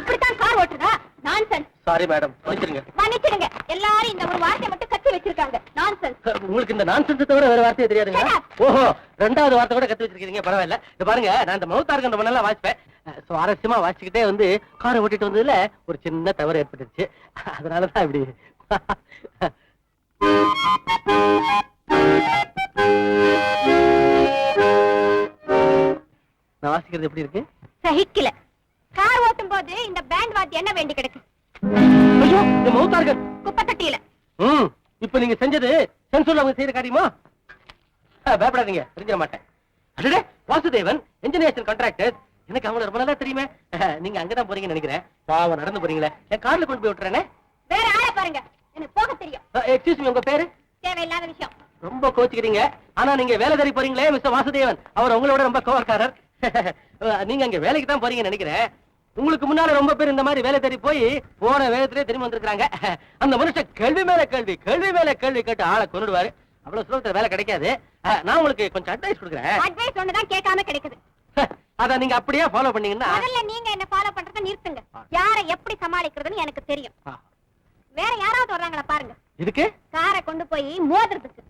இப்படித்தான் car ஓட்டுறதா? Nonsense. Sorry madam, மன்னிச்சிடுங்க. எல்லாரும் இந்த ஒரு வார்த்தை மட்டும் கத்து வச்சிருக்காங்க. நான்சென்ஸ். உங்களுக்கு இந்த நான்சென்ஸ் தவிர வேற வார்த்தையே தெரியாதுங்க? ஓஹோ, ரெண்டாவது வார்த்தை கூட கத்து வச்சிருக்கீங்க, பரவாயில்ல. இது பாருங்க, நான் இந்த மவுத் ஆர்கன் ரொம்ப நல்லா வாசிப்பேன். சுவாரஸ்யமா வாசிக்கிட்டே வந்து காரை ஓட்டிட்டு வந்ததுல ஒரு சின்ன தவறு ஏற்பட்டுச்சு. அதனாலதான் இப்படி. நான் வாசிக்கிறது எப்படி இருக்கு? சகிக்கல. கார் ஓட்டும் போது இந்த பேண்ட் வாத்தி என்ன வேண்டி கிடக்கு? ஐயோ, இந்த மவுத் ஆர்கன் குப்பை தொட்டியில. இப்ப நீங்க செஞ்சது சென்சூர்ல அவங்க செய்யற காரியமா? பயப்படாதீங்க, தெரிஞ்சிட மாட்டேன். அடடே, வாசுதேவன் இன்ஜினியர்ஸ் கான்ட்ராக்டர். எனக்கு அவங்கள ரொம்ப நல்லா தெரியுமே. நீங்க அங்கதான் போறீங்கன்னு நினைக்கிறேன். பாவம், நடந்து போறீங்களே. என் கார்ல கொண்டு போய் விட்டுறேனே. வேற ஆளை பாருங்க, எனக்கு போக தெரியும். எக்ஸ்கியூஸ் மீ, உங்க பேரு? தேவையில்லாத விஷயம். ரொம்ப கோச்சிக்கிறீங்க. ஆனா நீங்க வேலை தேடி போறீங்களே மிஸ்டர் வாசுதேவன், அவர் உங்களோட ரொம்ப கோவக்காரர். நீங்க அங்க வேலைக்கு தான் போறீங்கன்னு நினைக்கிறேன். உங்களுக்கு முன்னால ரொம்ப பேர் இந்த மாதிரி வேலை தேடி போய் போன வேகத்திலே திரும்பி வந்திருக்காங்க. அந்த மனுஷன் கேள்வி மேல கேள்வி, கேள்வி மேல கேள்வி கேட்டு ஆளை கொண்டுடுவாரு. அவ்வளவு சுலபத்துல வேலை கிடைக்காது. நான் உங்களுக்கு கொஞ்சம் அட்வைஸ் கொடுக்குறேன். அட்வைஸ் ஒண்ணுதான் கேட்காம கிடைக்குது. அத நீங்க அப்படியே ஃபாலோ பண்ணீங்கன்னா. முதல்ல நீங்க என்ன ஃபாலோ பண்றத நிறுத்துங்க. யாரை எப்படி சமாளிக்கிறதுன்னு எனக்கு தெரியும். வேற யாராவது வர்றாங்களா பாருங்க. இதுக்கு காரை கொண்டு போய் மோதுறதுக்கு.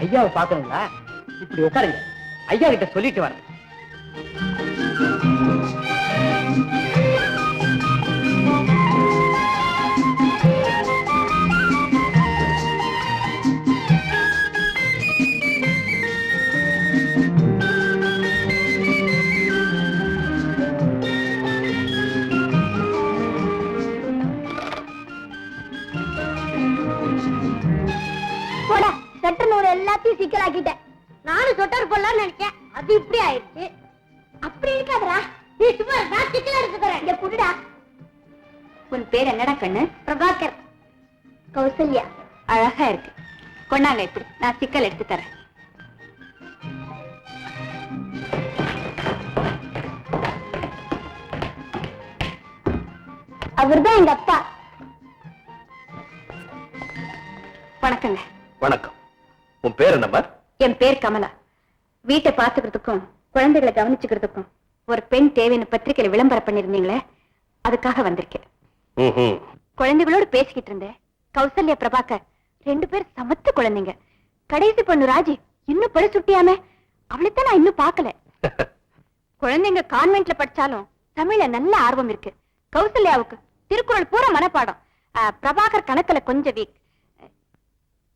ஐயாவை பாக்கணுங்களா? இப்படி உட்காருங்க, ஐயா கிட்ட சொல்லிட்டு வரேன். எல்லாத்தையும் சிக்கலாக்கிட்டேன். நானும் சொட்டர் போடலாம்னு நினைச்சேன், அது இப்படி ஆயிடுச்சு. அப்படி இருக்காதரா, நீ சும்மா நான் சிக்கலா எடுத்துக்கிறேன். இங்க புடுடா. உன் பேர் என்னடா கண்ணு? பிரபாகர். கௌசல்யா. அழகா இருக்கு. கொண்டாங்க, இப்படி நான் சிக்கல் எடுத்து தரேன். அவர்தான் எங்க அப்பா. வணக்கங்க. வணக்கம். உன் பேர் என்னம்மா? என் பேர் கமலா. வீட்டை பாத்துக்கிறதுக்கும் குழந்தைகளை கவனிச்சுக்கிறதுக்கும் ஒரு பெண் தேவைன்னு பத்திரிகையில விளம்பரம் பண்ணிருந்தீங்களே, அதுக்காக வந்திருக்கேன். குழந்தைகளோடு பேசிக்கிட்டு இருந்தேன். கௌசல்யா, பிரபாகர் 2 பேர் சமத்து குழந்தைங்க. கடைசி பொண்ணு ராஜி இன்னும் பழி சுட்டியாமே, அவளைத்தான் நான் இன்னும் பாக்கல. குழந்தைங்க கான்வென்ட்ல படிச்சாலும் தமிழ்ல நல்ல ஆர்வம் இருக்கு. கௌசல்யாவுக்கு திருக்குறள் பூரா மனப்பாடம். பிரபாகர் கணக்குல கொஞ்சம் வீக்.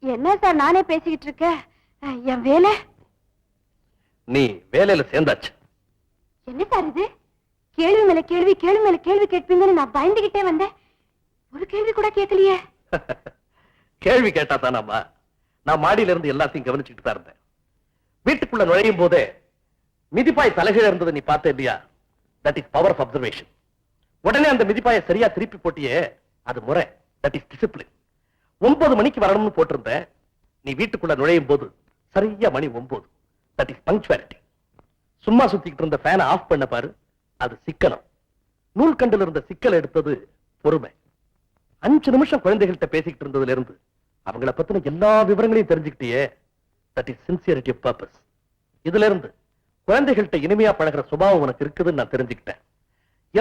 என்ன சார் நானே பேசிக்கிட்டு இருக்க? என் வேலை. நீ வேலையில சேர்ந்தாச்சு. என்ன சார் இது? கேள்வி மேல கேள்வி, கேள்வி மேல கேள்வி கேட்பீங்கன்னு நான் பயந்துகிட்டே வந்தேன். ஒரு கேள்வி கூட கேட்கலையே. கேள்வி கேட்டா தானாமா? நான் மாடியில இருந்து எல்லாத்தையும் கவனிச்சுட்டு தான் இருந்தேன். வீட்டுக்குள்ள நுழையும் போதே மிதிப்பாய் தலைகீழ இருந்ததை நீ பார்த்த இல்லையா? That is power of observation. உடனே அந்த மிதிப்பாயை சரியா திருப்பி போட்டியே, அது முறை. That is discipline. 9 மணிக்கு வரணும்னு போட்டிருந்த, நீ வீட்டுக்குள்ள நுழையும் போது சரியா மணி 9. That is punctuality. சும்மா சுத்திக்கிட்டு இருந்த ஃபேனை ஆஃப் பண்ண பாரு, அது சிக்கனம். நூல்கண்டில் இருந்த சிக்கல் எடுத்தது பொறுமை. 5 நிமிஷம் குழந்தைகள்கிட்ட பேசிக்கிட்டு இருந்ததுல இருந்து அவங்கள பத்தின எல்லா விவரங்களையும் தெரிஞ்சுக்கிட்டியே. That is sincerity of purpose. இதுல இருந்து குழந்தைகள்கிட்ட இனிமையா பழகிற சுபாவம் உனக்கு இருக்குதுன்னு நான் தெரிஞ்சுக்கிட்டேன்.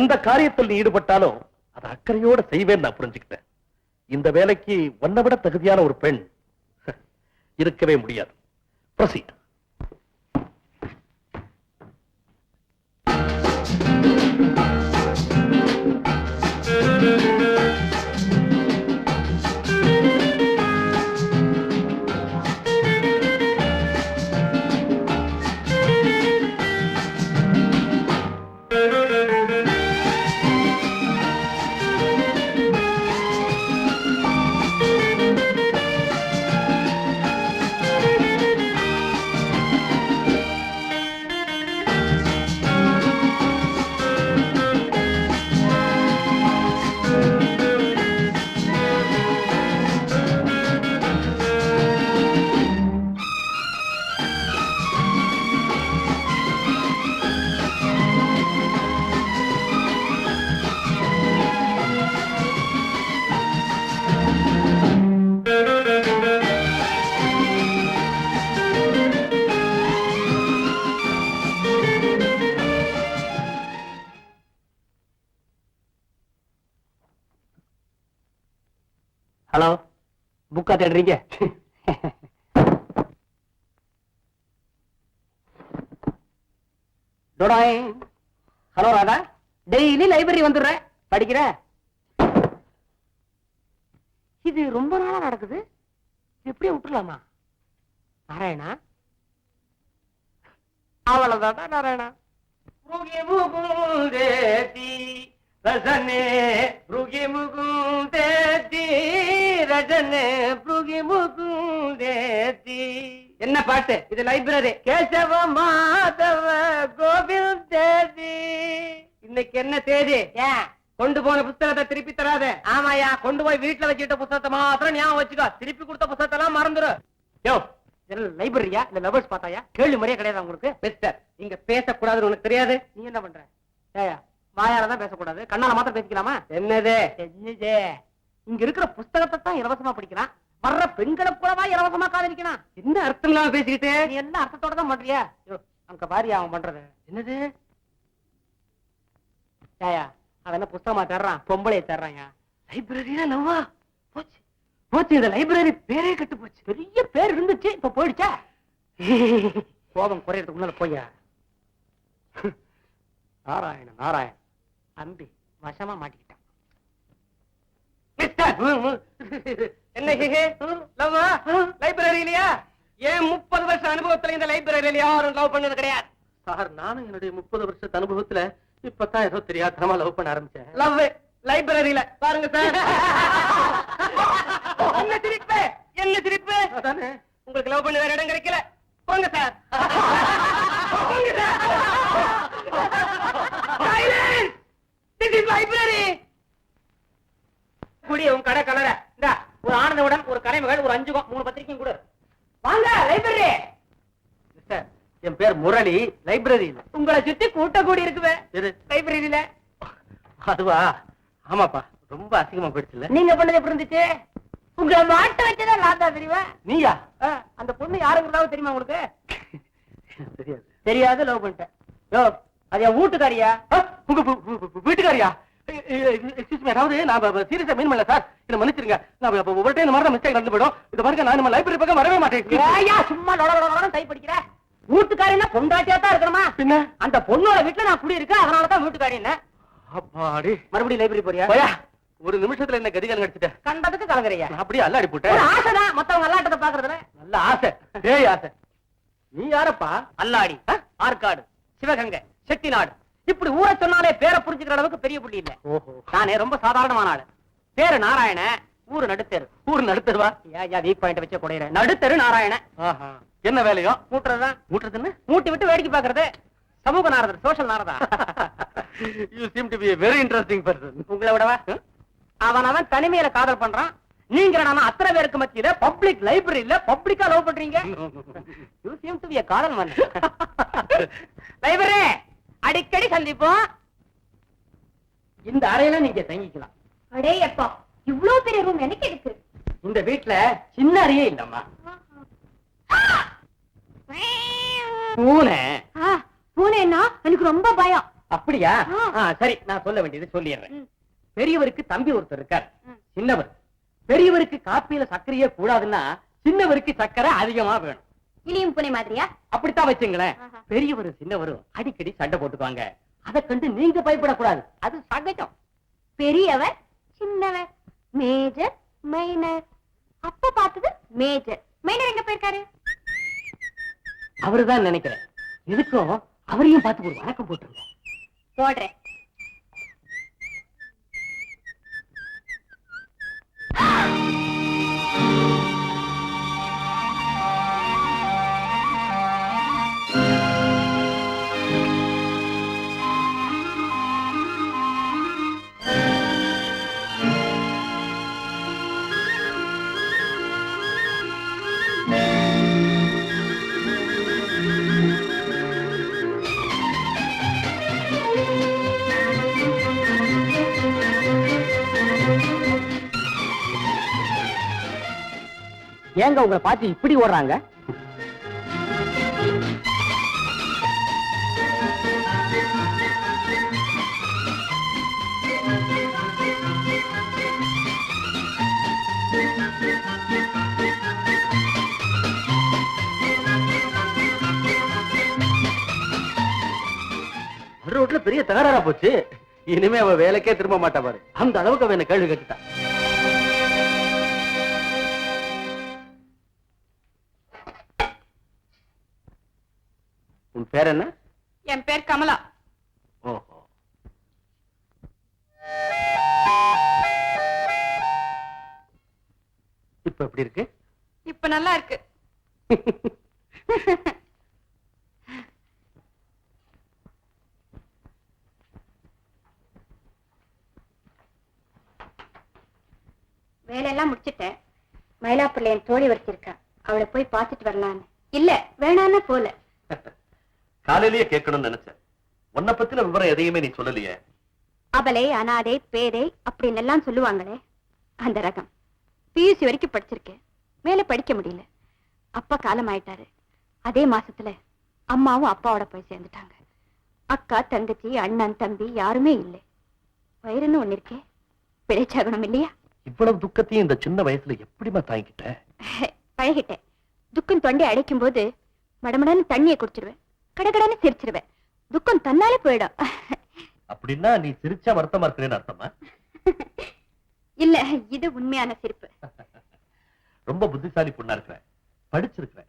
எந்த காரியத்தில் நீ ஈடுபட்டாலும் அதை அக்கறையோட செய்வேன்னு நான் புரிஞ்சுக்கிட்டேன். இந்த வேலைக்கு உன்னை விட தகுதியான ஒரு பெண் இருக்கவே முடியாது. Proceed. ஹலோ, புக்கா தேடுறீங்க? ஹலோ ராதா, டெய்லி லைப்ரரி வந்துடுற, படிக்கிற? இது ரொம்ப நாளா நடக்குது, எப்படியே விட்டுலாமா? நாராயணா, அவ்வளவுதாடா நாராயணா. ரஜனே புருகி முகுந்தேதி, ரஜனே புருகி முகுந்தேதி. என்ன பாட்டு இது? லைப்ரரி. கேசவ மாதவ கோவிந்தேதி. இன்னைக்கு என்ன தேதி? ஏன் கொண்டு போன புத்தகத்தை திருப்பி தராத. ஆமாயா, கொண்டு போய் வீட்டுல வச்சுக்கிட்ட புத்தகத்தை மாத்திரம் ஞாபகம் வச்சுக்கோ. திருப்பி கொடுத்த புத்தகத்தை எல்லாம் மறந்துரு. யோ, லைப்ரரியா இல்ல லவர்ஸ் பார்த்தாயா? கேள்வி முறையே கிடையாது உங்களுக்கு. மிஸ்டர், இங்க பேசக்கூடாதுன்னு உனக்கு தெரியாது. நீ என்ன பண்ற? ஏயா, வாயாலதான் பேசக்கூடாது, கண்ணால மாத்திரம் பேசிக்கலாமா? என்னது? இங்க இருக்கிற புஸ்தகத்தை தான் இலவசமா படிக்கலாம், வர்ற பெண்களை கூடவா இலவசமா காதலிக்கலாம்? என்ன அர்த்தம் இல்லாம பேசிக்கிட்டு? நீ என்ன அர்த்தத்தோட தான் பண்றியா? அங்க பாரியா அவன் பண்றது. என்னது? ஏயா, அவன் என்ன புஸ்தகமா தர்றான், பொம்பளைய தர்றான். லைப்ரரியா லவ்வா? போச்சு போச்சு, இந்த லைப்ரரி பேரே கெட்டு போச்சு. பெரிய பேர் இருந்துச்சு, இப்ப போயிடுச்சா? கோபம் குறையறதுக்கு முன்னால போயா. நாராயண நாராயண, அம்பி வசமா மாட்டிக்கிட்டான். என்ன லைப்ரரி இல்லையா? ஏன் 30 வருஷ அனுபவத்துல இந்த லைப்ரரியில யாரும் லவ் பண்ணது கிடையாது சார். நானும் என்னுடைய 30 வருஷத்து அனுபவத்துல இப்பதான் ஏதோ தெரியாதனமா லவ் பண்ண ஆரம்பிச்சேன். லவ் லைப்ரரியில பாருங்க சார். என்ன சிரிப்பு, என்ன சிரிப்பு? அதானே, உங்களுக்கு லவ் பண்ண வேற இடம் கிடைக்கல, போங்க சார். போங்க sir. Silence! This is library. குடி உன் கடை கலர. இந்தா ஒரு ஆனந்தவுடன், ஒரு கரைமகள், ஒரு 5 3 பத்திரிக்கையும் கொடு. வாங்க லைப்ரரி. மிஸ்டர், என் பேர் முரளி, லைப்ரரி இல்ல. உங்களை சுத்தி கூட்ட கூடி இருக்குவே லைப்ரரியில. அதுவா? ஆமாப்பா, ரொம்ப அசிங்கமா போயிடுச்சுல. நீங்க பண்ணது எப்படி இருந்துச்சு? உங்களை மாட்ட வச்சதா லாதா தெரியுமா? நீயா? அந்த பொண்ணு யாருங்கிறதாவது தெரியுமா உங்களுக்கு? தெரியாது. தெரியாது, லவ் பண்ணிட்டேன். யோ, அது என் வீட்டுக்காரியா? உங்க வீட்டுக்காரியா? அதாவது நான் சீரியஸா மீன் பண்ணல சார், என்ன மன்னிச்சிருங்க. நான் ஒரு டைம் இந்த மாதிரி மிஸ்டேக் நடந்து போயிடும். இது பாருங்க, நான் நம்ம லைப்ரரி பக்கம் வரவே மாட்டேன். சும்மா டை படிக்கிற வீட்டுக்காரின்னா பொண்டாட்டியா தான் இருக்கணுமா? பின்ன அந்த பொண்ணோட வீட்டுல நான் குடி இருக்கேன், அதனாலதான் வீட்டுக்காரி. என்ன அப்பாடி, மறுபடியும் லைப்ரரி போறியா? ஒரு நிமிஷத்துல என்ன கதிகாலம் கிடைச்சிட்டேன். கண்டதுக்கு கலங்கறியா? அப்படியே அல்லாடி போட்டேன். ஆசைதான், மத்தவங்க அல்லாட்டத்தை பாக்குறதுல நல்ல ஆசை. ஏய் ஆசை, நீ யாரப்பா? அல்லாடி, ஆற்காடு, சிவகங்கை, செட்டிநாடு, இப்படி ஊரை சொன்னாலே பேரை புரிஞ்சுக்கிற அளவுக்கு பெரிய புள்ளி இல்ல. நானே ரொம்ப சாதாரணமான ஆளு. பேரு நாராயண, ஊரு நடுத்தெரு. ஊரு நடுத்தருவா? வீக் பாயிண்ட் வச்ச குடையிற நடுத்தரு நாராயண. என்ன வேலையோ? மூட்டுறதுதான். மூட்டுறதுன்னு மூட்டி விட்டு வேடிக்கை பாக்குறது. சமூக நாரதர், social Narada. You seem to be a very interesting person. உங்களை விடவா? அவன் தனிமையில காதல் பண்றான். நீங்க அத்தனை பேருக்கு மத்தியில பப்ளிக் லைப்ரரியில பப்ளிக்கா லவ் பண்றீங்க. You seem to be a காதல் மன்னன். லைப்ரரி அடிக்கடி சந்திப்போம். இந்த அறையில நீங்க தங்கிக்கலாம். அடே அப்பா, இவ்வளவு பெரிய ரூம் எனக்கு இருக்கு. இந்த வீட்டுல சின்ன அறையே இல்லம்மா. பூனை. பூனைன்னா எனக்கு ரொம்ப பயம். அப்படியா? சரி, நான் சொல்ல வேண்டியது சொல்லிடுறேன். பெரியவருக்கு தம்பி ஒருத்தர் இருக்கார், சின்னவர். பெரியவருக்கு காப்பியில சர்க்கரையே கூடாதுன்னா சின்னவருக்கு சர்க்கரை அதிகமா வேணும். இனியும் பூனை மாதிரியா? அப்படித்தான் வச்சுங்களேன். பெரியவரும் சின்னவரும் அடிக்கடி சண்டை போட்டுக்குவாங்க. அதை கண்டு நீங்க பயப்படக்கூடாது, அது சகஜம். பெரியவர் சின்னவர், மேஜர் மைனர். அப்ப பார்த்தது மேஜர். மைனர் எங்க போயிருக்காரு? அவருதான் நினைக்கிறேன். எதுக்கும் அவரையும் பார்த்து ஒரு வணக்கம் போட்டுருங்க. போடுறேன். ஏங்க உங்களை பார்த்து இப்படி ஓடுறாங்க? ரோட்ல பெரிய தகராறா போச்சு. இனிமே அவ வேலைக்கே திரும்ப மாட்டா பாரு. அந்த அளவுக்கு அவ என்ன கேள்வி கேட்டுட்டா. உன் பேர் என்ன? என் பேர் கமலா. ஓஹோ. இப்ப எப்படி இருக்கு? இப்ப நல்லா இருக்கு. வேலையெல்லாம் முடிச்சிட்டேன். மயிலாப்பூர்ல என் தோழி வச்சிருக்கா, அவளை போய் பார்த்துட்டு வரலான்னு. இல்ல வேணான்னு போல. காலையிலேயே கேட்கணும்னு நினைச்சேன். உன்னை பத்தின விவரம் எதையுமே நீ சொல்லலையே. அபலை, அனாதை, பேதை அப்படின்னு எல்லாம் சொல்லுவாங்களே, அந்த ரகம். பியூசி வரைக்கும் படிச்சிருக்கேன், மேல படிக்க முடியல. அப்பா காலம் ஆயிட்டாரு. அதே மாசத்துல அம்மாவும் அப்பாவோட போய் சேர்ந்துட்டாங்க. அக்கா, தங்கச்சி, அண்ணன், தம்பி யாருமே இல்லை. வயிறுன்னு ஒண்ணு இருக்கே, பிழைச்சாகணும் இல்லையா? இவ்வளவு துக்கத்தையும் இந்த சின்ன வயசுல எப்படிமா தாங்கிட்ட? பழகிட்டேன். துக்கம் தொண்டை அடைக்கும் போது மடமடன்னு தண்ணியை குடிச்சிருவேன், கடகடன்னு சிரிச்சிருவேன். துக்கம் தன்னாலே போயிடும். அப்படின்னா நீ சிரிச்சா வருத்தமா இருக்கிறேன்னு அர்த்தமா? இல்ல, இது உண்மையான சிரிப்பு. ரொம்ப புத்திசாலி பொண்ணா இருக்கிற, படிச்சிருக்கிற.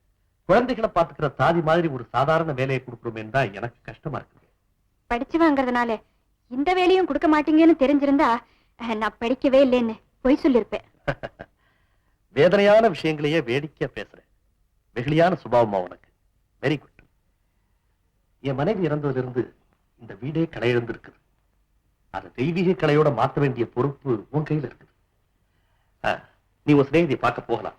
குழந்தைகளை பாத்துக்கிற தாதி மாதிரி ஒரு சாதாரண வேலையை கொடுக்கணுமேன்னு தான் எனக்கு கஷ்டமா இருக்கு. படிச்சுவாங்கிறதுனால இந்த வேலையும் கொடுக்க மாட்டீங்கன்னு தெரிஞ்சிருந்தா நான் படிக்கவே இல்லைன்னு பொய் சொல்லிருப்பேன். வேதனையான விஷயங்களையே வேடிக்கையா பேசுறேன். வெகுளியான சுபாவமா உனக்கு. Very good. என் மனைவி இறந்ததுல இருந்து இந்த வீடே களை இழந்திருக்குது. அதை தெய்வீக கலையோட மாற்ற வேண்டிய பொறுப்பு உன் கையில இருக்குது. நீ ஒரு சிநேகிதியை பார்க்க போகலாம்.